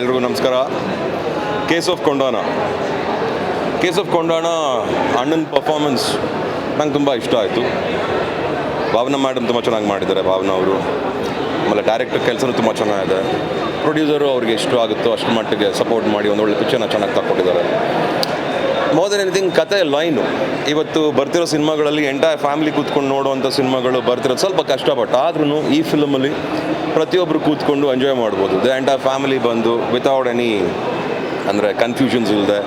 ಎಲ್ರಿಗೂ ನಮಸ್ಕಾರ. Case of ಕೊಂಡೋನ ಅಣ್ಣನ ಪರ್ಫಾರ್ಮೆನ್ಸ್ ನಂಗೆ ತುಂಬ ಇಷ್ಟ ಆಯಿತು. ಭಾವನಾ ಮೇಡಮ್ ತುಂಬ ಚೆನ್ನಾಗಿ ಮಾಡಿದ್ದಾರೆ. ಭಾವನಾ ಅವರು ಆಮೇಲೆ ಡೈರೆಕ್ಟರ್ ಕೆಲಸನೂ ತುಂಬ ಚೆನ್ನಾಗಿದೆ. ಪ್ರೊಡ್ಯೂಸರು ಅವ್ರಿಗೆ ಎಷ್ಟು ಆಗುತ್ತೋ ಅಷ್ಟು ಮಟ್ಟಿಗೆ ಸಪೋರ್ಟ್ ಮಾಡಿ ಒಂದು ಒಳ್ಳೆ ಪಿಕ್ಚರ್ನ ಚೆನ್ನಾಗಿ ತಗೊಂಡಿದ್ದಾರೆ. ಮೋರ್ ದೆನ್ ಎನಿಥಿಂಗ್ ಕತೆ ಲೈನು ಇವತ್ತು ಬರ್ತಿರೋ ಸಿನಿಮಾಗಳಲ್ಲಿ ಎಂಟೈರ್ ಫ್ಯಾಮಿಲಿ ಕೂತ್ಕೊಂಡು ನೋಡುವಂಥ ಸಿನಿಮಾಗಳು ಬರ್ತಿರೋದು ಸ್ವಲ್ಪ ಕಷ್ಟಪಟ್ಟು, ಆದ್ರೂ ಈ ಫಿಲಮಲ್ಲಿ ಪ್ರತಿಯೊಬ್ಬರು ಕೂತ್ಕೊಂಡು ಎಂಜಾಯ್ ಮಾಡ್ಬೋದು. ದ ಎಂಟೈರ್ ಫ್ಯಾಮಿಲಿ ಬಂದು ವಿತೌಟ್ ಎನಿ ಅಂದರೆ ಕನ್ಫ್ಯೂಷನ್ಸ್ ಇಲ್ಲದೆ,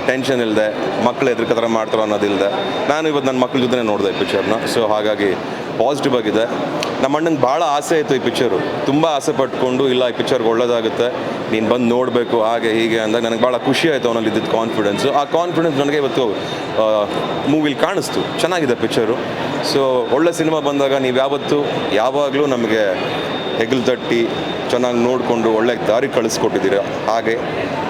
ಟೆನ್ಷನ್ ಇಲ್ಲದೆ, ಮಕ್ಕಳು ಎದುರು ಥರ ಮಾಡ್ತಾರೋ ಅನ್ನೋದಿಲ್ಲದೆ. ನಾನು ಇವತ್ತು ನನ್ನ ಮಕ್ಕಳ ಜೊತೆ ನೋಡಿದೆ ಈ ಪಿಕ್ಚರ್ನ. ಸೊ ಹಾಗಾಗಿ ಪಾಸಿಟಿವ್ ಆಗಿದೆ. ನಮ್ಮ ಅಣ್ಣಂಗೆ ಭಾಳ ಆಸೆ ಇತ್ತು ಈ ಪಿಕ್ಚರು, ತುಂಬ ಆಸೆ ಪಟ್ಕೊಂಡು ಇಲ್ಲ ಈ ಪಿಕ್ಚರ್ಗೆ ಒಳ್ಳೇದಾಗುತ್ತೆ, ನೀನು ಬಂದು ನೋಡಬೇಕು ಹಾಗೆ ಹೀಗೆ ಅಂದಾಗ ನನಗೆ ಭಾಳ ಖುಷಿ ಆಯಿತು ಅವನಲ್ಲಿ ಇದ್ದಿದ್ದು ಕಾನ್ಫಿಡೆನ್ಸು. ಆ ಕಾನ್ಫಿಡೆನ್ಸ್ ನನಗೆ ಇವತ್ತು ಮೂವಿಲಿ ಕಾಣಿಸ್ತು. ಚೆನ್ನಾಗಿದೆ ಪಿಕ್ಚರು. ಸೊ ಒಳ್ಳೆ ಸಿನಿಮಾ ಬಂದಾಗ ನೀವು ಯಾವಾಗಲೂ ನಮಗೆ ಹೆಗಲು ತಟ್ಟಿ ಚೆನ್ನಾಗಿ ನೋಡಿಕೊಂಡು ಒಳ್ಳೆ ದಾರಿ ಕಳಿಸ್ಕೊಟ್ಟಿದ್ದೀರ. ಹಾಗೆ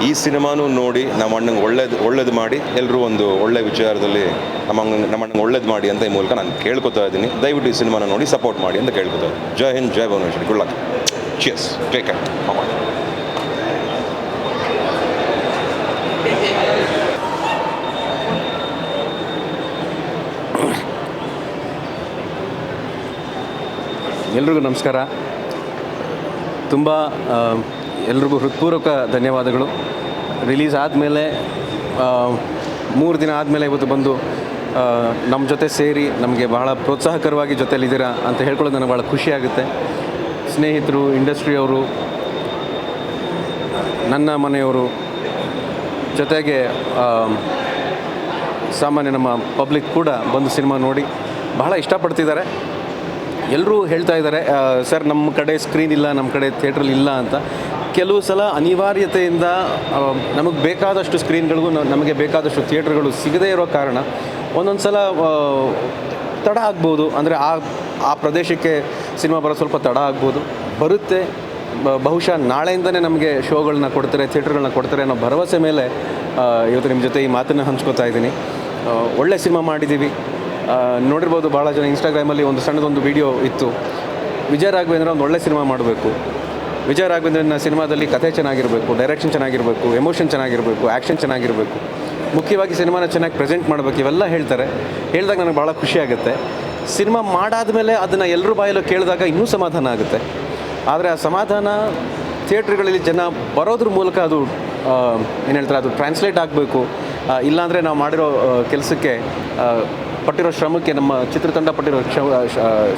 ಈ ಸಿನಿಮಾನೂ ನೋಡಿ ನಮ್ಮ ಅಣ್ಣಂಗೆ ಒಳ್ಳೇದು ಮಾಡಿ, ಎಲ್ಲರೂ ಒಂದು ಒಳ್ಳೆ ವಿಚಾರದಲ್ಲಿ ನಮ್ಮ ಅಣ್ಣಂಗೆ ಒಳ್ಳೇದು ಮಾಡಿ ಅಂತ ಈ ಮೂಲಕ ನಾನು ಕೇಳ್ಕೊತಾ ಇದ್ದೀನಿ. ದಯವಿಟ್ಟು ಈ ಸಿನಿಮಾನ ನೋಡಿ ಸಪೋರ್ಟ್ ಮಾಡಿ ಅಂತ ಕೇಳ್ಕೊತಾ ಇದ್ದೀನಿ. Jai Hind, Jai Bhuvaneshwari. Good luck. Cheers. Take care. ಎಲ್ರಿಗೂ ನಮಸ್ಕಾರ. ತುಂಬ ಎಲ್ರಿಗೂ ಹೃತ್ಪೂರ್ವಕ ಧನ್ಯವಾದಗಳು. ರಿಲೀಸ್ ಆದಮೇಲೆ 3 ದಿನ ಆದಮೇಲೆ ಇವತ್ತು ಬಂದು ನಮ್ಮ ಜೊತೆ ಸೇರಿ ನಮಗೆ ಬಹಳ ಪ್ರೋತ್ಸಾಹಕರವಾಗಿ ಜೊತೆಲಿದ್ದೀರಾ ಅಂತ ಹೇಳ್ಕೊಳ್ಳೋದು ನನಗೆ ಭಾಳ ಖುಷಿಯಾಗುತ್ತೆ. ಸ್ನೇಹಿತರು, ಇಂಡಸ್ಟ್ರಿಯವರು, ನನ್ನ ಮನೆಯವರು, ಜೊತೆಗೆ ಸಾಮಾನ್ಯ ನಮ್ಮ ಪಬ್ಲಿಕ್ ಕೂಡ ಬಂದು ಸಿನಿಮಾ ನೋಡಿ ಬಹಳ ಇಷ್ಟಪಡ್ತಿದ್ದಾರೆ. ಎಲ್ಲರೂ ಹೇಳ್ತಾ ಇದ್ದಾರೆ, ಸರ್ ನಮ್ಮ ಕಡೆ ಸ್ಕ್ರೀನ್ ಇಲ್ಲ, ನಮ್ಮ ಕಡೆ ಥಿಯೇಟ್ರಲ್ಲಿ ಇಲ್ಲ ಅಂತ. ಕೆಲವು ಸಲ ಅನಿವಾರ್ಯತೆಯಿಂದ ನಮಗೆ ಬೇಕಾದಷ್ಟು ಸ್ಕ್ರೀನ್ಗಳಿಗೂ ನಮಗೆ ಬೇಕಾದಷ್ಟು ಥಿಯೇಟ್ರ್ಗಳು ಸಿಗದೇ ಇರೋ ಕಾರಣ ಒಂದೊಂದು ಸಲ ತಡ ಆಗ್ಬೋದು. ಅಂದರೆ ಆ ಪ್ರದೇಶಕ್ಕೆ ಸಿನಿಮಾ ಬರೋ ಸ್ವಲ್ಪ ತಡ ಆಗ್ಬೋದು. ಬರುತ್ತೆ, ಬಹುಶಃ ನಾಳೆಯಿಂದನೇ ನಮಗೆ ಶೋಗಳನ್ನ ಕೊಡ್ತಾರೆ, ಥಿಯೇಟ್ರ್ಗಳನ್ನ ಕೊಡ್ತಾರೆ ಅನ್ನೋ ಭರವಸೆ ಮೇಲೆ ಇವತ್ತು ನಿಮ್ಮ ಜೊತೆ ಈ ಮಾತನ್ನು ಹಂಚ್ಕೋತಾ ಇದ್ದೀನಿ. ಒಳ್ಳೆ ಸಿನಿಮಾ ಮಾಡಿದ್ದೀವಿ. ನೋಡಿರ್ಬೋದು, ಭಾಳ ಜನ ಇನ್ಸ್ಟಾಗ್ರಾಮಲ್ಲಿ ಒಂದು ಸಣ್ಣದೊಂದು ವಿಡಿಯೋ ಇತ್ತು, ವಿಜಯ ರಾಘವೇಂದ್ರ ಒಂದು ಒಳ್ಳೆ ಸಿನಿಮಾ ಮಾಡಬೇಕು, ವಿಜಯ ರಾಘವೇಂದ್ರನ ಸಿನಿಮಾದಲ್ಲಿ ಕಥೆ ಚೆನ್ನಾಗಿರಬೇಕು, ಡೈರೆಕ್ಷನ್ ಚೆನ್ನಾಗಿರಬೇಕು, ಎಮೋಷನ್ ಚೆನ್ನಾಗಿರಬೇಕು, ಆ್ಯಕ್ಷನ್ ಚೆನ್ನಾಗಿರಬೇಕು, ಮುಖ್ಯವಾಗಿ ಸಿನಿಮಾನ ಚೆನ್ನಾಗಿ ಪ್ರೆಸೆಂಟ್ ಮಾಡಬೇಕು, ಇವೆಲ್ಲ ಹೇಳಿದಾಗ ನನಗೆ ಭಾಳ ಖುಷಿಯಾಗುತ್ತೆ. ಸಿನಿಮಾ ಮಾಡಾದಮೇಲೆ ಅದನ್ನು ಎಲ್ಲರೂ ಬಾಯಲ್ಲೂ ಕೇಳಿದಾಗ ಇನ್ನೂ ಸಮಾಧಾನ ಆಗುತ್ತೆ. ಆದರೆ ಆ ಸಮಾಧಾನ ಥಿಯೇಟ್ರ್ಗಳಲ್ಲಿ ಜನ ಬರೋದ್ರ ಮೂಲಕ ಅದು ಏನು ಹೇಳ್ತಾರೆ, ಅದು ಟ್ರಾನ್ಸ್ಲೇಟ್ ಆಗಬೇಕು. ಇಲ್ಲಾಂದರೆ ನಾವು ಮಾಡಿರೋ ಕೆಲಸಕ್ಕೆ ಪಟ್ಟಿರೋ ಶ್ರಮಕ್ಕೆ, ನಮ್ಮ ಚಿತ್ರತಂಡ ಪಟ್ಟಿರೋ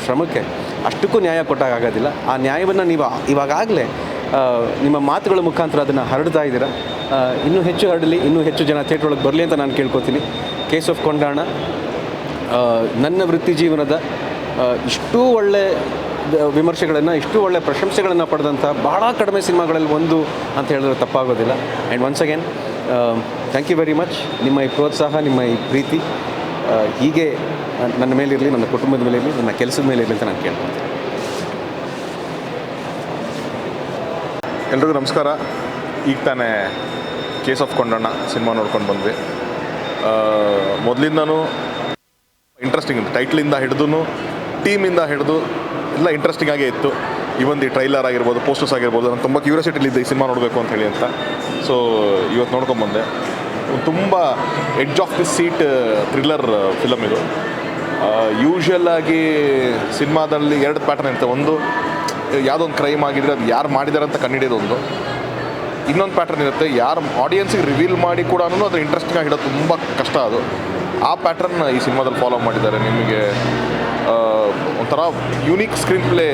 ಶ್ರಮಕ್ಕೆ ಅಷ್ಟಕ್ಕೂ ನ್ಯಾಯ ಕೊಟ್ಟಾಗೋದಿಲ್ಲ. ಆ ನ್ಯಾಯವನ್ನು ನೀವು ಇವಾಗಲೇ ನಿಮ್ಮ ಮಾತುಗಳ ಮುಖಾಂತರ ಅದನ್ನು ಹರಡ್ತಾ ಇದ್ದೀರಾ. ಇನ್ನೂ ಹೆಚ್ಚು ಹರಡಲಿ, ಇನ್ನೂ ಹೆಚ್ಚು ಜನ ಥಿಯೇಟ್ರ್ ಒಳಗೆ ಬರಲಿ ಅಂತ ನಾನು ಕೇಳ್ಕೊತೀನಿ. ಕೇಸ್ ಆಫ್ ಕೊಂಡಾಣ ನನ್ನ ವೃತ್ತಿ ಜೀವನದ ಇಷ್ಟೂ ಒಳ್ಳೆ ವಿಮರ್ಶೆಗಳನ್ನು, ಇಷ್ಟು ಒಳ್ಳೆ ಪ್ರಶಂಸೆಗಳನ್ನು ಪಡೆದಂಥ ಭಾಳ ಕಡಿಮೆ ಸಿನಿಮಾಗಳಲ್ಲಿ ಒಂದು ಅಂತ ಹೇಳಿದ್ರೆ ತಪ್ಪಾಗೋದಿಲ್ಲ. And once again thank you very much. ನಿಮ್ಮ ಈ ಪ್ರೋತ್ಸಾಹ, ನಿಮ್ಮ ಈ ಪ್ರೀತಿ ಹೀಗೆ ನನ್ನ ಮೇಲಿರಲಿ, ನನ್ನ ಕುಟುಂಬದ ಮೇಲಿರಲಿ, ನನ್ನ ಕೆಲಸದ ಮೇಲಿರಲಿ ಅಂತ ನಾನು ಕೇಳ್ತೀನಿ. ಎಲ್ರಿಗೂ ನಮಸ್ಕಾರ. ಈಗ ತಾನೇ ಕೇಸ್ ಆಫ್ ಕೊಂಡಣ್ಣ ಸಿನಿಮಾ ನೋಡ್ಕೊಂಡು ಬಂದ್ವಿ. ಮೊದಲಿಂದನೂ ಇಂಟ್ರೆಸ್ಟಿಂಗ್, ಟೈಟ್ಲಿಂದ ಹಿಡಿದು ಟೀಮಿಂದ ಹಿಡಿದು ಎಲ್ಲ ಇಂಟ್ರೆಸ್ಟಿಂಗ್ ಆಗೇ ಇತ್ತು. ಈ ಟ್ರೈಲರ್ ಆಗಿರ್ಬೋದು, ಪೋಸ್ಟರ್ಸ್ ಆಗಿರ್ಬೋದು, ನಾನು ತುಂಬ ಕ್ಯೂರಿಯಾಸಿಟಿಲಿದ್ದೆ ಈ ಸಿನಿಮಾ ನೋಡಬೇಕು ಅಂತ ಹೇಳಿ ಅಂತ. ಸೊ ಇವತ್ತು ನೋಡ್ಕೊಂಬಂದೆ. ತುಂಬ edge of the seat thriller film ಇದು. ಯೂಶ್ವಲಾಗಿ ಸಿನಿಮಾದಲ್ಲಿ 2 ಪ್ಯಾಟರ್ನ್ ಇರುತ್ತೆ. ಒಂದು, ಯಾವುದೋ ಒಂದು ಕ್ರೈಮ್ ಆಗಿದ್ರೆ ಅದು ಯಾರು ಮಾಡಿದ್ದಾರೆ ಅಂತ ಕಂಡುಹಿಡಿಯೋದೊಂದು. ಇನ್ನೊಂದು ಪ್ಯಾಟರ್ನ್ ಇರುತ್ತೆ, ಯಾರು ಆಡಿಯನ್ಸಿಗೆ ರಿವೀಲ್ ಮಾಡಿ ಕೂಡ ಅದು ಇಂಟ್ರೆಸ್ಟಿಂಗ್ ಆಗಿಡೋದು ತುಂಬ ಕಷ್ಟ. ಅದು ಆ ಪ್ಯಾಟರ್ನ್ ಈ ಸಿನಿಮಾದಲ್ಲಿ ಫಾಲೋ ಮಾಡಿದ್ದಾರೆ. ನಿಮಗೆ ಒಂಥರ ಯೂನಿಕ್ ಸ್ಕ್ರೀನ್ ಪ್ಲೇ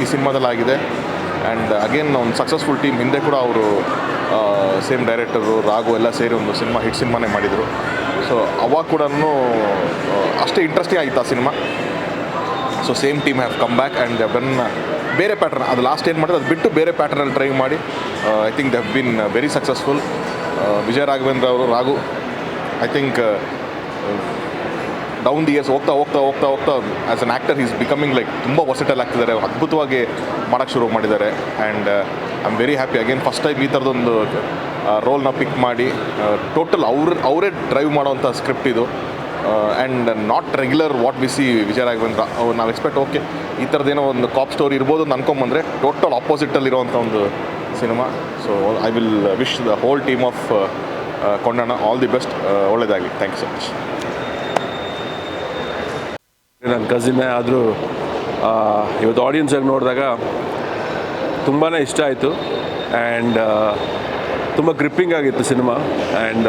ಈ ಸಿನಿಮಾದಲ್ಲಿ ಆಗಿದೆ. ಆ್ಯಂಡ್ ಅಗೇನ್ ಒಂದು ಸಕ್ಸಸ್ಫುಲ್ ಟೀಮ್. ಹಿಂದೆ ಕೂಡ ಅವರು ಸೇಮ್ ಡೈರೆಕ್ಟರು ರಾಘು ಎಲ್ಲ ಸೇರಿ ಒಂದು ಹಿಟ್ ಸಿನಿಮಾನೇ ಮಾಡಿದರು. ಸೊ ಅವಾಗ ಕೂಡ ಅಷ್ಟೇ ಇಂಟ್ರೆಸ್ಟಿಂಗ್ ಆಗಿತ್ತು ಆ cinema. So same team have come back and then ಬೇರೆ ಪ್ಯಾಟರ್ನ್, ಅದು ಲಾಸ್ಟ್ ಏನು ಮಾಡಿದ್ರೆ ಅದು ಬಿಟ್ಟು ಬೇರೆ ಪ್ಯಾಟರ್ನಲ್ಲಿ ಟ್ರೈ ಮಾಡಿ I think they have been very successful. Vijaya Raghavendra ಅವರು, Raghu, I think down the years ಹೋಗ್ತಾ as an actor is becoming like ತುಂಬ ವರ್ಸಟೈಲ್ ಆಗ್ತಿದ್ದಾರೆ. ಅದ್ಭುತವಾಗಿ ಮಾಡೋಕ್ಕೆ ಶುರು ಮಾಡಿದ್ದಾರೆ. And I am very happy. Again first time ಈ ಥರದೊಂದು ರೋಲ್ನ ಪಿಕ್ ಮಾಡಿ ಟೋಟಲ್ ಅವರೇ ಡ್ರೈವ್ ಮಾಡೋವಂಥ ಸ್ಕ್ರಿಪ್ಟ್ ಇದು. And not regular what we see Vijaya Raghavendra. ನಾವು ಎಕ್ಸ್ಪೆಕ್ಟ್ ಓಕೆ ಈ ಥರದ್ದೇನೋ ಒಂದು ಕಾಪ್ ಸ್ಟೋರಿ ಇರ್ಬೋದು ಅಂತ ಅನ್ಕೊಂಬಂದರೆ ಟೋಟಲ್ ಆಪೋಸಿಟಲ್ಲಿರೋವಂಥ ಒಂದು cinema. So I will wish the whole team of Kondanna all the best. ಒಳ್ಳೆಯದಾಗಲಿ. Thank you so much. ನನ್ನ ಕಸಿನ್ನೇ ಆದರೂ ಇವತ್ತು ಆಡಿಯನ್ಸಾಗಿ ನೋಡಿದಾಗ ತುಂಬಾ ಇಷ್ಟ ಆಯಿತು. ಆ್ಯಂಡ್ ತುಂಬ ಗ್ರಿಪ್ಪಿಂಗ್ ಆಗಿತ್ತು cinema. And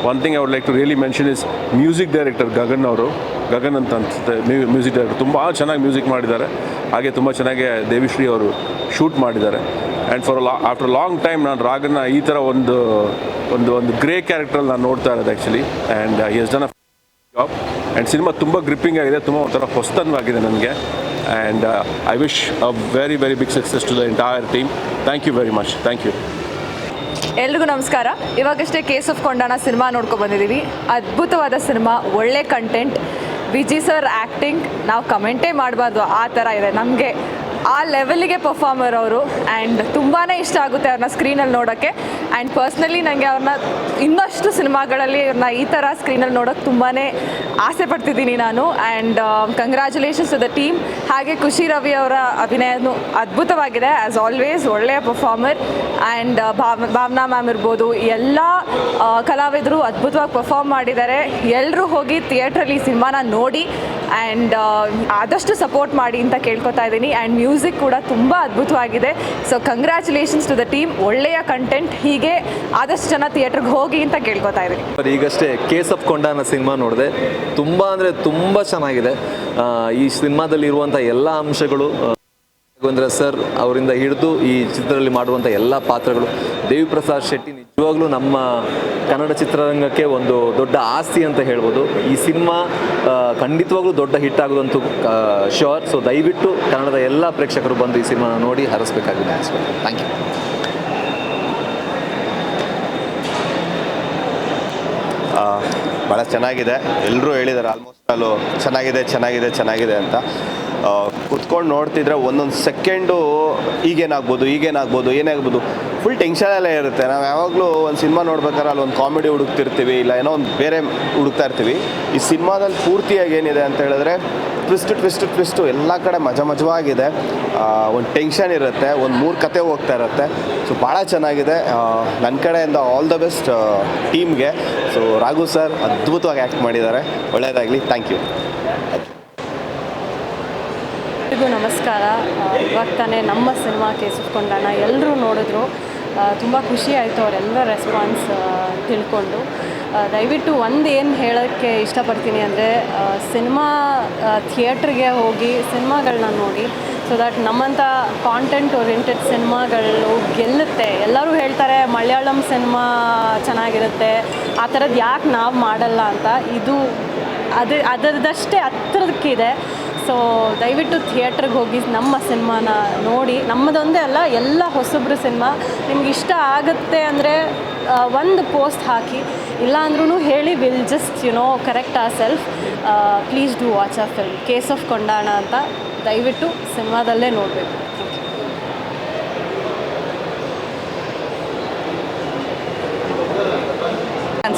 one thing I would like to really mention is music director Gagan ಅಂತ ಅನಿಸುತ್ತೆ ಮ್ಯೂಸಿಕ್ ಡೈರೆಕ್ಟರ್. ತುಂಬ ಚೆನ್ನಾಗಿ ಮ್ಯೂಸಿಕ್ ಮಾಡಿದ್ದಾರೆ. ಹಾಗೆ ತುಂಬ ಚೆನ್ನಾಗಿ ದೇವಿಶ್ರೀ ಅವರು ಶೂಟ್ ಮಾಡಿದ್ದಾರೆ. ಆ್ಯಂಡ್ ಆಫ್ಟರ್ ಲಾಂಗ್ ಟೈಮ್ ನಾನು ರಾಗನ್ನ ಈ ಥರ ಒಂದು ಗ್ರೇ ಕ್ಯಾರೆಕ್ಟ್ರಲ್ಲಿ ನಾನು ನೋಡ್ತಾ ಇರೋದು actually. And he has done a job. And cinema ತುಂಬ ಗ್ರಿಪ್ಪಿಂಗ್ ಆಗಿದೆ, ತುಂಬ ಒಂಥರ ಹೊಸತನವಾಗಿದೆ ನನಗೆ. And I wish a very very big success to the entire team. Thank you very much. Thank you. ಎಲ್ರಿಗೂ ನಮಸ್ಕಾರ. ಇವಾಗಷ್ಟೇ ಕೇಸ್ ಆಫ್ ಕೊಂಡಾಣ ಸಿನಿಮಾ ನೋಡ್ಕೊಂಡು ಬಂದಿದ್ದೀವಿ. ಅದ್ಭುತವಾದ ಸಿನಿಮಾ, ಒಳ್ಳೆ ಕಂಟೆಂಟ್, ವಿಜಿ ಸರ್ ಆ್ಯಕ್ಟಿಂಗ್ ನಾವು ಕಮೆಂಟೇ ಮಾಡಬಾರ್ದು, ಆ ಥರ ಇದೆ. ನಮಗೆ ಆ ಲೆವೆಲಿಗೆ ಪರ್ಫಾರ್ಮರ್ ಅವರು. ಆ್ಯಂಡ್ ತುಂಬಾ ಇಷ್ಟ ಆಗುತ್ತೆ ಅವ್ರನ್ನ ಸ್ಕ್ರೀನಲ್ಲಿ ನೋಡೋಕ್ಕೆ. ಆ್ಯಂಡ್ ಪರ್ಸ್ನಲಿ ನನಗೆ ಅವ್ರನ್ನ ಇನ್ನಷ್ಟು ಸಿನಿಮಾಗಳಲ್ಲಿ ಅವ್ರನ್ನ ಈ ಥರ ಸ್ಕ್ರೀನಲ್ಲಿ ನೋಡೋಕ್ಕೆ ತುಂಬಾ ಆಸೆ ಪಡ್ತಿದ್ದೀನಿ ನಾನು. And congratulations to the team. ಹಾಗೆ ಖುಷಿ ರವಿ ಅವರ ಅಭಿನಯನೂ ಅದ್ಭುತವಾಗಿದೆ ಆ್ಯಸ್ ಆಲ್ವೇಸ್, ಒಳ್ಳೆಯ ಪರ್ಫಾರ್ಮರ್. ಆ್ಯಂಡ್ ಭಾವನಾ ಮ್ಯಾಮ್ ಇರ್ಬೋದು, ಎಲ್ಲ ಕಲಾವಿದರು ಅದ್ಭುತವಾಗಿ ಪರ್ಫಾರ್ಮ್ ಮಾಡಿದ್ದಾರೆ. ಎಲ್ಲರೂ ಹೋಗಿ ಥಿಯೇಟ್ರಲ್ಲಿ ಈ ಸಿನಿಮಾನ ನೋಡಿ ಆ್ಯಂಡ್ ಆದಷ್ಟು ಸಪೋರ್ಟ್ ಮಾಡಿ ಅಂತ ಕೇಳ್ಕೊತಾ ಇದ್ದೀನಿ. ಆ್ಯಂಡ್ ಮ್ಯೂಸಿಕ್ ಕೂಡ ತುಂಬ ಅದ್ಭುತವಾಗಿದೆ. So congratulations to the team. ಒಳ್ಳೆಯ ಕಂಟೆಂಟ್, ಹೀಗೆ ಆದಷ್ಟು ಜನ ಥಿಯೇಟ್ರಿಗೆ ಹೋಗಿ ಅಂತ ಕೇಳ್ಕೊತಾ ಇದ್ದೀನಿ. ಈಗಷ್ಟೇ ಕೇಸ್ ಆಫ್ ಕೊಂಡಾಣ ಸಿನಿಮಾ ನೋಡಿದೆ. ತುಂಬ ಅಂದರೆ ತುಂಬ ಚೆನ್ನಾಗಿದೆ. ಈ ಸಿನಿಮಾದಲ್ಲಿರುವಂಥ ಎಲ್ಲ ಅಂಶಗಳು, ರಾಘವೇಂದ್ರ ಸರ್ ಅವರಿಂದ ಹಿಡಿದು ಈ ಚಿತ್ರದಲ್ಲಿ ಮಾಡುವಂಥ ಎಲ್ಲ ಪಾತ್ರಗಳು, ದೇವಿ ಪ್ರಸಾದ್ ಶೆಟ್ಟಿ ನಿಜವಾಗ್ಲೂ ನಮ್ಮ ಕನ್ನಡ ಚಿತ್ರರಂಗಕ್ಕೆ ಒಂದು ದೊಡ್ಡ ಆಸ್ತಿ ಅಂತ ಹೇಳ್ಬೋದು. ಈ ಸಿನಿಮಾ ಖಂಡಿತವಾಗ್ಲೂ ದೊಡ್ಡ ಹಿಟ್ ಆಗೋದಂತೂ ಶ್ಯೂರ್. ಸೊ ದಯವಿಟ್ಟು ಕನ್ನಡದ ಎಲ್ಲ ಪ್ರೇಕ್ಷಕರು ಬಂದು ಈ ಸಿನಿಮಾನ ನೋಡಿ ಹರಿಸ್ಬೇಕಾಗಿದೆ ಅನಿಸ್ಬೇಕು. Thank you. ಭಾಳ ಚೆನ್ನಾಗಿದೆ. ಎಲ್ಲರೂ ಹೇಳಿದ್ದಾರೆ ಆಲ್ಮೋಸ್ಟ್ ಅಲ್ಲೂ ಚೆನ್ನಾಗಿದೆ ಅಂತ. ಕುತ್ಕೊಂಡು ನೋಡ್ತಿದ್ರೆ ಒಂದೊಂದು ಸೆಕೆಂಡು ಏನಾಗ್ಬೋದು ಫುಲ್ ಟೆನ್ಷನಲ್ಲೇ ಇರುತ್ತೆ. ನಾವು ಯಾವಾಗಲೂ ಒಂದು ಸಿನಿಮಾ ನೋಡ್ಬೇಕಾದ್ರೆ ಅಲ್ಲಿ ಒಂದು ಕಾಮಿಡಿ ಹುಡುಕ್ತಿರ್ತೀವಿ, ಇಲ್ಲ ಏನೋ ಒಂದು ಬೇರೆ ಹುಡುಕ್ತಾ ಇರ್ತೀವಿ. ಈ ಸಿನಿಮಾದಲ್ಲಿ ಪೂರ್ತಿಯಾಗಿ ಏನಿದೆ ಅಂತ ಹೇಳಿದ್ರೆ ಟ್ವಿಸ್ಟು ಎಲ್ಲ ಕಡೆ ಮಜವಾಗಿದೆ. ಒಂದು ಟೆನ್ಷನ್ ಇರುತ್ತೆ, ಒಂದು 3 ಕತೆ ಹೋಗ್ತಾ ಇರುತ್ತೆ. ಸೊ ಭಾಳ ಚೆನ್ನಾಗಿದೆ. ನನ್ನ ಕಡೆಯಿಂದ ಆಲ್ ದ ಬೆಸ್ಟ್ ಟೀಮ್ಗೆ. ಸೊ ರಾಘು ಸರ್ ಅದ್ಭುತವಾಗಿ ಆ್ಯಕ್ಟ್ ಮಾಡಿದ್ದಾರೆ. ಒಳ್ಳೆಯದಾಗಲಿ. Thank you. ಎಲ್ರಿಗೂ ನಮಸ್ಕಾರ. ಇವಾಗ ತಾನೇ ನಮ್ಮ ಸಿನಿಮಾ ಕೇಸ್ ಆಫ್ ಕೊಂಡಾಣ ಎಲ್ಲರೂ ನೋಡಿದ್ರು. ತುಂಬ ಖುಷಿ ಆಯಿತು ಅವರೆಲ್ಲ ರೆಸ್ಪಾನ್ಸ್ ತಿಳ್ಕೊಂಡು. ದಯವಿಟ್ಟು ಏನು ಹೇಳೋಕ್ಕೆ ಇಷ್ಟಪಡ್ತೀನಿ ಅಂದರೆ, ಸಿನಿಮಾ ಥಿಯೇಟ್ರಿಗೆ ಹೋಗಿ ಸಿನಿಮಾಗಳನ್ನ ನೋಡಿ. ಸೊ ದ್ಯಾಟ್ ನಮ್ಮಂಥ ಕಾಂಟೆಂಟ್ ಓರಿಯೆಂಟೆಡ್ ಸಿನಿಮಾಗಳು ಗೆಲ್ಲುತ್ತೆ. ಎಲ್ಲರೂ ಹೇಳ್ತಾರೆ ಮಲಯಾಳಂ ಸಿನಿಮಾ ಚೆನ್ನಾಗಿರುತ್ತೆ, ಆ ಥರದ್ದು ಯಾಕೆ ನಾವು ಮಾಡಲ್ಲ ಅಂತ. ಇದು ಅದರದಷ್ಟೇ ಹತ್ತಿರಕ್ಕಿದೆ. ಸೊ ದಯವಿಟ್ಟು ಥಿಯೇಟ್ರಿಗೆ ಹೋಗಿ ನಮ್ಮ ಸಿನಿಮಾನ ನೋಡಿ. ನಮ್ಮದೊಂದೇ ಅಲ್ಲ, ಎಲ್ಲ ಹೊಸಬ್ರು ಸಿನಿಮಾ ನಿಮ್ಗೆ ಇಷ್ಟ ಆಗುತ್ತೆ ಅಂದರೆ ಒಂದು ಪೋಸ್ಟ್ ಹಾಕಿ, ಇಲ್ಲ ಅಂದ್ರೂ ಹೇಳಿ. Will just correct our self. Please do watch a film case of Kondana ಅಂತ. ದಯವಿಟ್ಟು ಸಿನಿಮಾದಲ್ಲೇ ನೋಡಬೇಕು.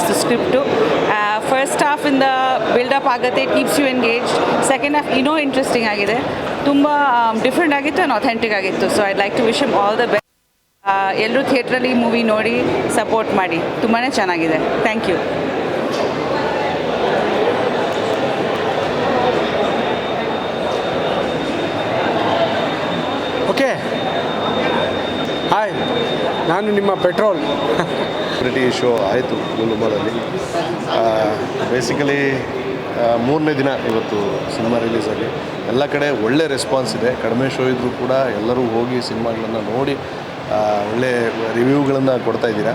The script first half in the build up agate, it keeps you engaged. Second half interesting agide, tumba different agittu and authentic agittu. So I'd like to wish him all the best. Ellaru theatre alli movie ನೋಡಿ support ಮಾಡಿ. ತುಂಬಾನೇ ಚೆನ್ನಾಗಿದೆ. Thank you. Okay, hi, ನಾನು ನಿಮ್ಮ petrol. Show ಆಯಿತು ಗುಲ್ಬರ್ಗದಲ್ಲಿ. Basically 3ನೇ ದಿನ ಇವತ್ತು ಸಿನಿಮಾ ರಿಲೀಸಾಗಿ. ಎಲ್ಲ ಕಡೆ ಒಳ್ಳೆ ರೆಸ್ಪಾನ್ಸ್ ಇದೆ. ಕಡಿಮೆ ಶೋ ಇದ್ದರೂ ಕೂಡ ಎಲ್ಲರೂ ಹೋಗಿ ಸಿನಿಮಾಗಳನ್ನು ನೋಡಿ ಒಳ್ಳೆ ರಿವ್ಯೂಗಳನ್ನು ಕೊಡ್ತಾ ಇದ್ದೀರಾ.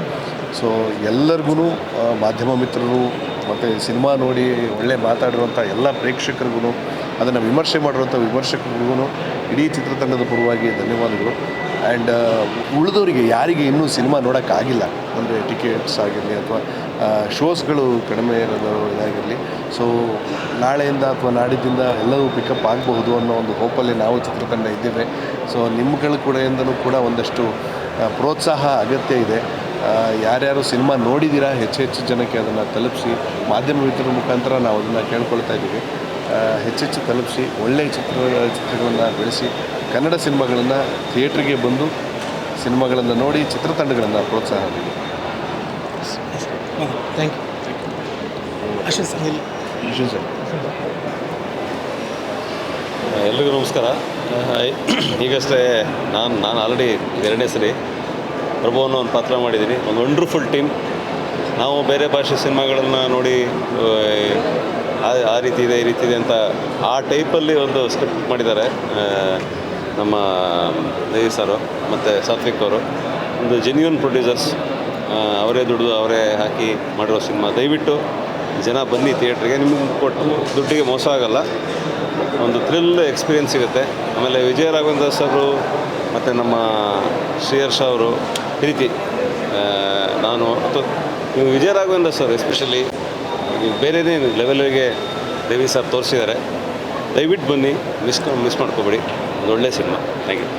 ಸೊ ಎಲ್ಲರಿಗೂ, ಮಾಧ್ಯಮ ಮಿತ್ರರು ಮತ್ತು ಸಿನಿಮಾ ನೋಡಿ ಒಳ್ಳೆ ಮಾತಾಡಿರುವಂಥ ಎಲ್ಲ ಪ್ರೇಕ್ಷಕರಿಗೂ, ಅದನ್ನು ವಿಮರ್ಶೆ ಮಾಡಿರುವಂಥ ವಿಮರ್ಶಕರಿಗೂ ಇಡೀ ಚಿತ್ರತಂಡದ ಪರವಾಗಿ ಧನ್ಯವಾದಗಳು. ಆ್ಯಂಡ್ ಉಳಿದವರಿಗೆ ಯಾರಿಗೆ ಇನ್ನೂ ಸಿನಿಮಾ ನೋಡೋಕ್ಕಾಗಿಲ್ಲ, ಅಂದರೆ ಟಿಕೆಟ್ಸ್ ಆಗಿರಲಿ ಅಥವಾ ಶೋಸ್ಗಳು ಕಡಿಮೆ ಇದಾಗಿರಲಿ, ಸೊ ನಾಳೆಯಿಂದ ಅಥವಾ ನಾಡಿದ್ದಿಂದ ಎಲ್ಲವೂ ಪಿಕಪ್ ಆಗಬಹುದು ಅನ್ನೋ ಒಂದು ಹೋಪಲ್ಲಿ ನಾವು ಚಿತ್ರತಂಡ ಇದ್ದೇವೆ. ಸೊ ನಿಮ್ಮಗಳ ಕೂಡೆಯಿಂದಲೂ ಕೂಡ ಒಂದಷ್ಟು ಪ್ರೋತ್ಸಾಹ ಅಗತ್ಯ ಇದೆ. ಯಾರ್ಯಾರು ಸಿನಿಮಾ ನೋಡಿದ್ದೀರಾ ಹೆಚ್ಚು ಜನಕ್ಕೆ ಅದನ್ನು ತಲುಪಿಸಿ, ಮಾಧ್ಯಮ ಮಿತ್ರರ ಮುಖಾಂತರ ನಾವು ಅದನ್ನು ಕೇಳ್ಕೊಳ್ತಾ ಇದ್ದೀವಿ. ಹೆಚ್ಚೆಚ್ಚು ತಲುಪಿಸಿ, ಒಳ್ಳೆಯ ಚಿತ್ರಗಳನ್ನು ಬೆಳೆಸಿ, ಕನ್ನಡ ಸಿನಿಮಾಗಳನ್ನು ಥಿಯೇಟ್ರಿಗೆ ಬಂದು ಸಿನಿಮಾಗಳನ್ನು ನೋಡಿ ಚಿತ್ರತಂಡಗಳನ್ನು ಪ್ರೋತ್ಸಾಹ ನೀಡಿ. ಥ್ಯಾಂಕ್ ಯು ಅಷ್ಟೇ ಸರ್. ಎಲ್ರಿಗೂ ನಮಸ್ಕಾರ. ಈಗಷ್ಟೇ ನಾನು ಆಲ್ರೆಡಿ 2ನೇ ಸರಿ ಪ್ರಭು ಅನ್ನೋ ಒಂದು ಪಾತ್ರ ಮಾಡಿದ್ದೀನಿ. ಒಂದು ವಂಡರ್ಫುಲ್ ಟೀಮ್. ನಾವು ಬೇರೆ ಭಾಷೆ ಸಿನಿಮಾಗಳನ್ನು ನೋಡಿ ಆ ರೀತಿ ಇದೆ ಈ ರೀತಿ ಇದೆ ಅಂತ ಆ ಟೈಪಲ್ಲಿ ಒಂದು ಸ್ಕ್ರಿಪ್ಟ್ ಮಾಡಿದ್ದಾರೆ ನಮ್ಮ ದೇವಿ ಸರು ಮತ್ತು ಸಾತ್ವಿಕ್ ಅವರು. ಒಂದು ಜೆನ್ಯೂನ್ ಪ್ರೊಡ್ಯೂಸರ್ಸ್, ಅವರೇ ದುಡಿದು ಅವರೇ ಹಾಕಿ ಮಾಡಿರೋ ಸಿನಿಮಾ. ದಯವಿಟ್ಟು ಜನ ಬನ್ನಿ ಥಿಯೇಟ್ರಿಗೆ, ನಿಮಗೆ ಕೊಟ್ಟು ದುಡ್ಡಿಗೆ ಮೋಸ ಆಗೋಲ್ಲ, ಒಂದು ಥ್ರಿಲ್ ಎಕ್ಸ್ಪೀರಿಯೆನ್ಸ್ ಸಿಗುತ್ತೆ. ಆಮೇಲೆ ವಿಜಯ ರಾಘವೇಂದ್ರ ಸರು ಮತ್ತು ನಮ್ಮ ಶ್ರೀಹರ್ಷ ಅವರು ಈ ರೀತಿ ನಾನು ಅಥವಾ ನೀವು ವಿಜಯ ರಾಘವೇಂದ್ರ ಸರ್ ಎಸ್ಪೆಷಲಿ ಬೇರೆಯೇ ಲೆವೆಲ್ಗೆ ದೇವಿ ಸರ್ ತೋರಿಸಿದ್ದಾರೆ. ದಯವಿಟ್ಟು ಬನ್ನಿ, ಮಿಸ್ ಮಾಡ್ಕೋಬೇಡಿ. ಒಂದು ಒಳ್ಳೆಯ ಸಿನಿಮಾ. Thank you.